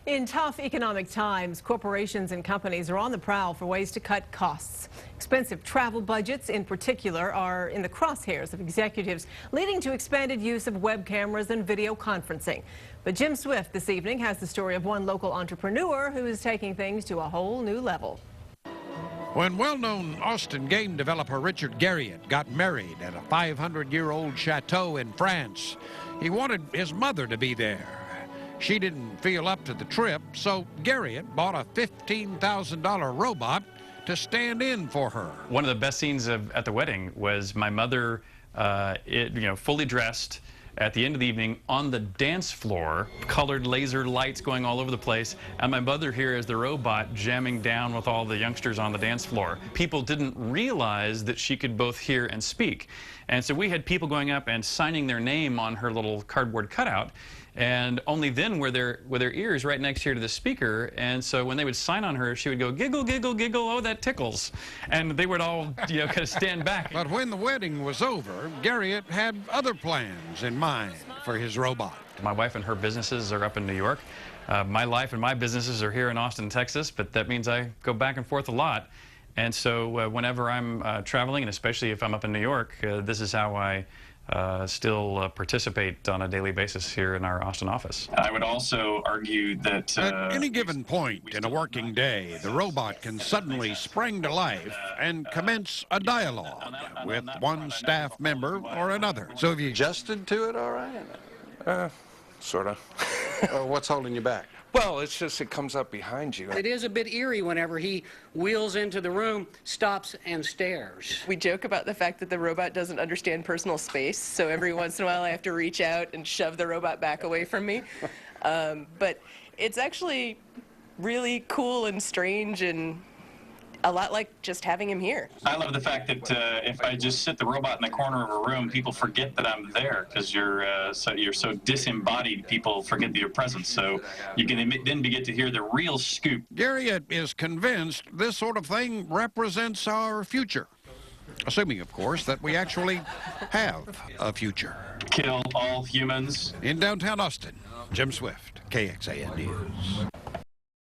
In tough economic times, corporations and companies are on the prowl for ways to cut costs. Expensive travel budgets, in particular, are in the crosshairs of executives, leading to expanded use of web cameras and video conferencing. But Jim Swift this evening has the story of one local entrepreneur who is taking things to a whole new level. When well-known Austin game developer Richard Garriott got married at a 500-year-old chateau in France, he wanted his mother to be there. She didn't feel up to the trip, so Garriott bought a $15,000 robot to stand in for her. One of the best scenes at the wedding was my mother, fully dressed at the end of the evening on the dance floor, colored laser lights going all over the place, and my mother here as the robot jamming down with all the youngsters on the dance floor. People didn't realize that she could both hear and speak. And so we had people going up and signing their name on her little cardboard cutout, and only then were their ears right next here to the speaker. And so when they would sign on her, she would go, giggle, giggle, giggle, oh, that tickles. And they would all, kind of stand back. But when the wedding was over, Garriott had other plans in mind for his robot. My wife and her businesses are up in New York. My life and my businesses are here in Austin, Texas, but that means I go back and forth a lot. And so whenever I'm traveling, and especially if I'm up in New York, this is how I still participate on a daily basis here in our Austin office. I would also argue that at any given point in a working day, the robot can suddenly spring to life and commence a dialogue with one staff member or another. So have you adjusted to it all right? Sort of. What's holding you back? Well, it's just it comes up behind you. It is a bit eerie whenever he wheels into the room, stops, and stares. We joke about the fact that the robot doesn't understand personal space, so every once in a while I have to reach out and shove the robot back away from me. But it's actually really cool and strange and a lot like just having him here. I love the fact that if I just sit the robot in the corner of a room, people forget that I'm there because you're so disembodied. People forget that you're present, so you can then get to hear the real scoop. Garriott is convinced this sort of thing represents our future, assuming, of course, that we actually have a future. Kill all humans. In downtown Austin, Jim Swift, KXAN News.